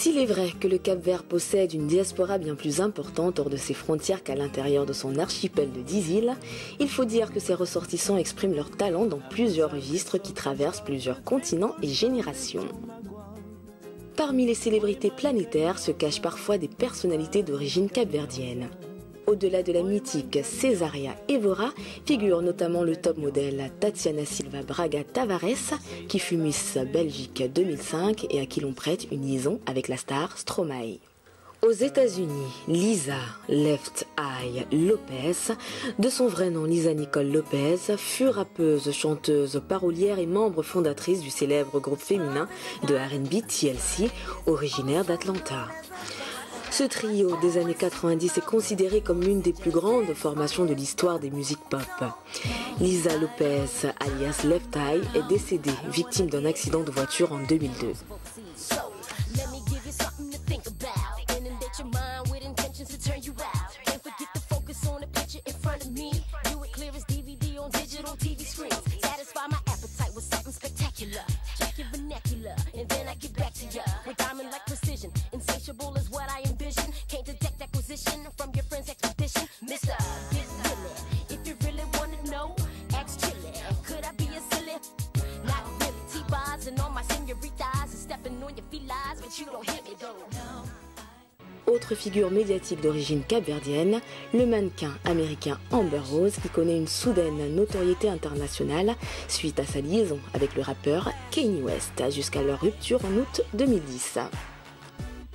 S'il est vrai que le Cap-Vert possède une diaspora bien plus importante hors de ses frontières qu'à l'intérieur de son archipel de 10 îles, il faut dire que ses ressortissants expriment leur talent dans plusieurs registres qui traversent plusieurs continents et générations. Parmi les célébrités planétaires se cachent parfois des personnalités d'origine capverdienne. Au-delà de la mythique Cesaria Evora, figure notamment le top modèle Tatiana Silva Braga Tavares, qui fut Miss Belgique 2005 et à qui l'on prête une liaison avec la star Stromae. Aux États-Unis, Lisa Left Eye Lopez, de son vrai nom Lisa Nicole Lopez, fut rappeuse, chanteuse, parolière et membre fondatrice du célèbre groupe féminin de R&B TLC, originaire d'Atlanta. Ce trio des années 90 est considéré comme l'une des plus grandes formations de l'histoire des musiques pop. Lisa Lopez, alias Left Eye, est décédée, victime d'un accident de voiture en 2002. Autre figure médiatique d'origine capverdienne, le mannequin américain Amber Rose qui connaît une soudaine notoriété internationale suite à sa liaison avec le rappeur Kanye West jusqu'à leur rupture en août 2010.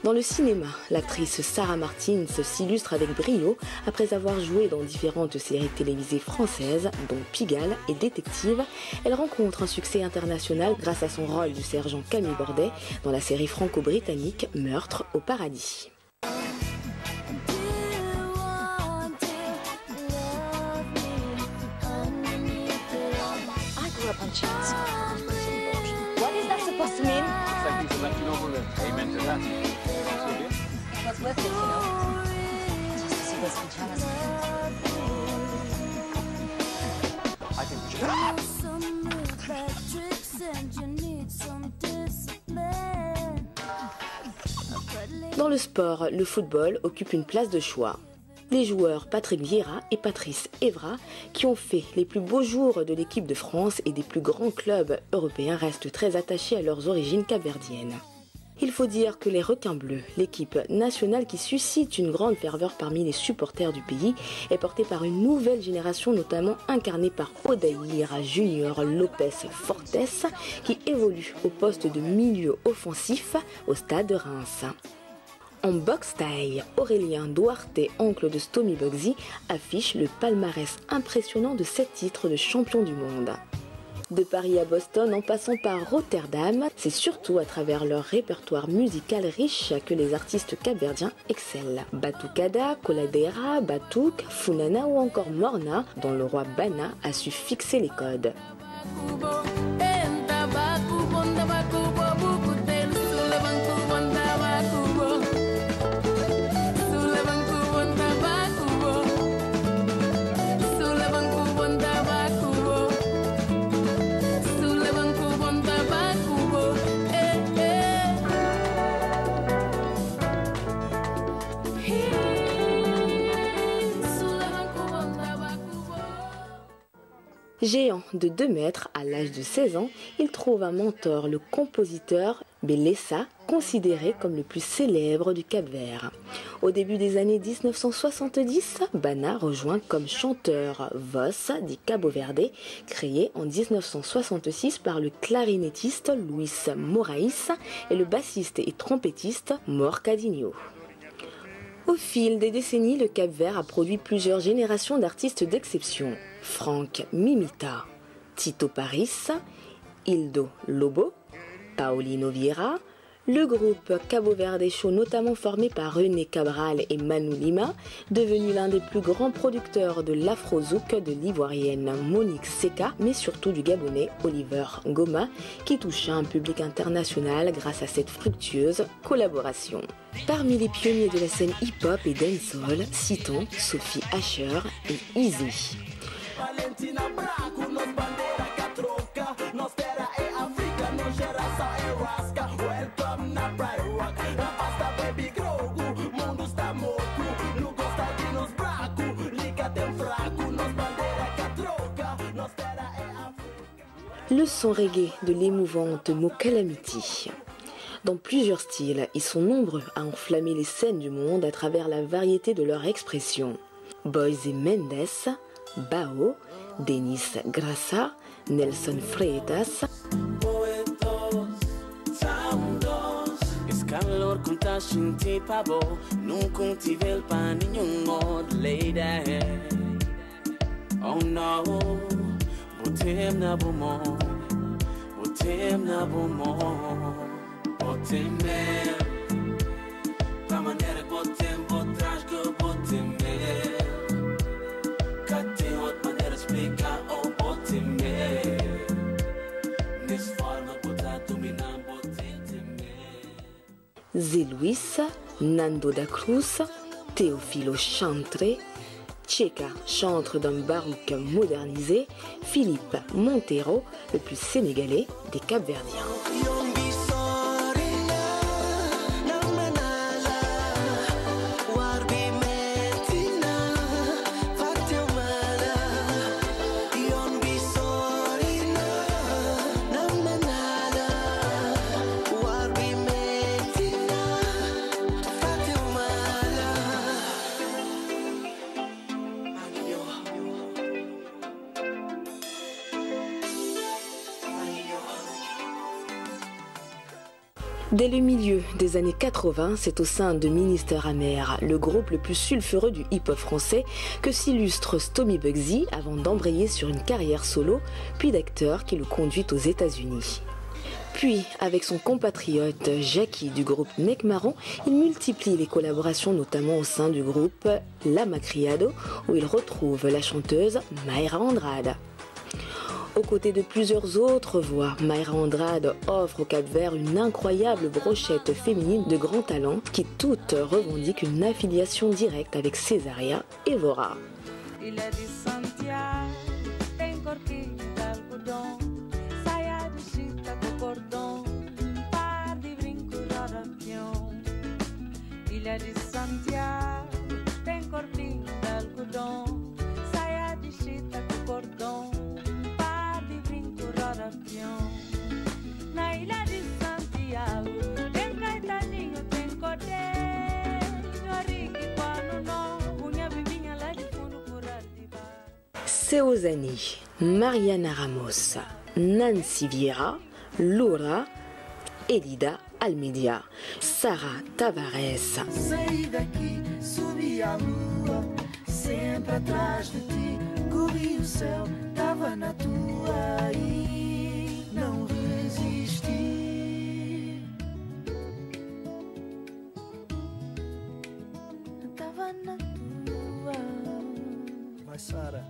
Dans le cinéma, l'actrice Sarah Martins s'illustre avec brio après avoir joué dans différentes séries télévisées françaises, dont Pigalle et Détective. Elle rencontre un succès international grâce à son rôle du sergent Camille Bordet dans la série franco-britannique Meurtre au paradis. What is that supposed to mean? It's like he's like, you know, amen to that. What's with it, you know? Just to see this jealous. I think we should. Dans le sport, le football occupe une place de choix. Les joueurs Patrick Vieira et Patrice Evra, qui ont fait les plus beaux jours de l'équipe de France et des plus grands clubs européens, restent très attachés à leurs origines capverdiennes. Il faut dire que les Requins Bleus, l'équipe nationale qui suscite une grande ferveur parmi les supporters du pays, est portée par une nouvelle génération, notamment incarnée par Odaïra Junior Lopez Fortes, qui évolue au poste de milieu offensif au stade de Reims. En boxe taille, Aurélien Duarte, oncle de Stomy Bugsy, affiche le palmarès impressionnant de 7 titres de champion du monde. De Paris à Boston en passant par Rotterdam, c'est surtout à travers leur répertoire musical riche que les artistes capverdiens excellent. Batucada, Coladeira, Batuque, Funana ou encore Morna, dont le roi Bana a su fixer les codes. Géant de 2 mètres à l'âge de 16 ans, il trouve un mentor, le compositeur Belessa, considéré comme le plus célèbre du Cap-Vert. Au début des années 1970, Bana rejoint comme chanteur Voz di Cabo Verde, créé en 1966 par le clarinettiste Luis Moraes et le bassiste et trompettiste Morcadinho. Au fil des décennies, le Cap-Vert a produit plusieurs générations d'artistes d'exception. Frank Mimita, Tito Paris, Hildo Lobo, Paulino Vieira, le groupe Cabo Verde Show, notamment formé par René Cabral et Manu Lima, devenu l'un des plus grands producteurs de l'afro-zouk de l'ivoirienne Monique Seka, mais surtout du gabonais Oliver Ngoma, qui toucha un public international grâce à cette fructueuse collaboration. Parmi les pionniers de la scène hip-hop et dancehall, citons Sophie Asher et Easy. Valentina Branco, nos bandeira que a troca, nos terra é África, nos geração é rasca, welcome na Praia Rock. Le son reggae de l'émouvante Mo Calamity. Dans plusieurs styles, ils sont nombreux à enflammer les scènes du monde à travers la variété de leur expression. Boys et Mendes, Bao, Denis Grassa, Nelson Freitas. Calor conta shinti pabo, nunca tive el pan nenhum mod lady. Oh no, botem na bomo, botem mer. Da maneira que botem, botrás que botem mer. Cate outra maneira explicar, oh botem mer. Nessa forma botar dominar botem mer. Zé Luis, Nando da Cruz, Teofilo Chantre, Cheka, chantre d'un baroque modernisé, Philippe Montero, le plus sénégalais des Cap-Verdiens. Dès le milieu des années 80, c'est au sein de Minister Amer, le groupe le plus sulfureux du hip-hop français, que s'illustre Stomy Bugsy avant d'embrayer sur une carrière solo, puis d'acteur qui le conduit aux États-Unis. Puis, avec son compatriote Jackie du groupe Neck Marron, il multiplie les collaborations, notamment au sein du groupe La Macriado, où il retrouve la chanteuse Mayra Andrade. Aux côtés de plusieurs autres voix, Mayra Andrade offre au Cap-Vert une incroyable brochette féminine de grands talents qui toutes revendiquent une affiliation directe avec Césaria Évora. Seozani, Mariana Ramos, Nancy Vieira, Laura, Elida Almeida, Sarah Tavares. Saí daqui, subi à lua, sempre atrás de ti, corri o céu, tava na tua e não resisti. Tava na tua. Vai, Sara.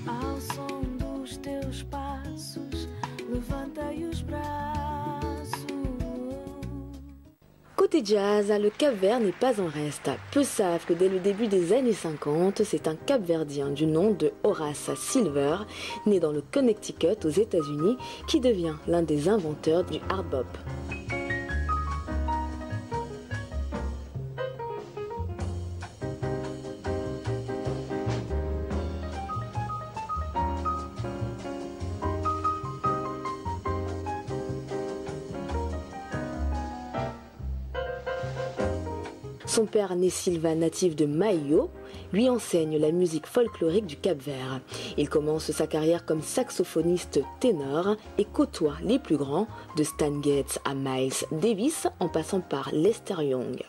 Ao som dos teus passos, levantei os braços. Côté jazz, le Cap-Vert n'est pas en reste. Peu savent que dès le début des années 50, c'est un Cap-Verdien du nom de Horace Silver, né dans le Connecticut aux États-Unis, qui devient l'un des inventeurs du hard bop. Son père, né Silva, natif de Maio, lui enseigne la musique folklorique du Cap-Vert. Il commence sa carrière comme saxophoniste ténor et côtoie les plus grands, de Stan Getz à Miles Davis, en passant par Lester Young.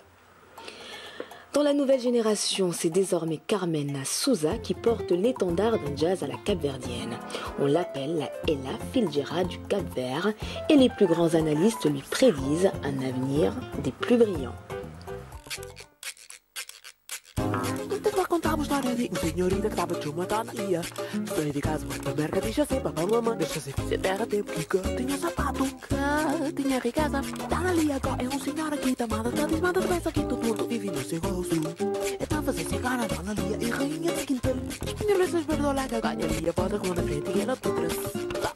Dans la nouvelle génération, c'est désormais Carmen Souza qui porte l'étendard d'un jazz à la capverdienne. On l'appelle la Ella Fitzgerald du Cap-Vert et les plus grands analystes lui prédisent un avenir des plus brillants. Contava a história de uma senhorita que estava de uma donalia. Saí de casa, foi para a merca, deixa ser para a mamãe. Deixa ser fiz a terra, tempo que tinha sapato, que tinha riqueza. Donalia agora é senhor aqui, tamada, tá desmada, pensa que todo mundo vive no seu rosto. Então fazer chegar a donalia e rainha de quintal. Minha vezes perdoa que ganha, minha foda com a frente e ela tudo.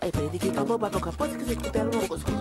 É frente que calma, bate o capô, se quiser que pelo, não gosto.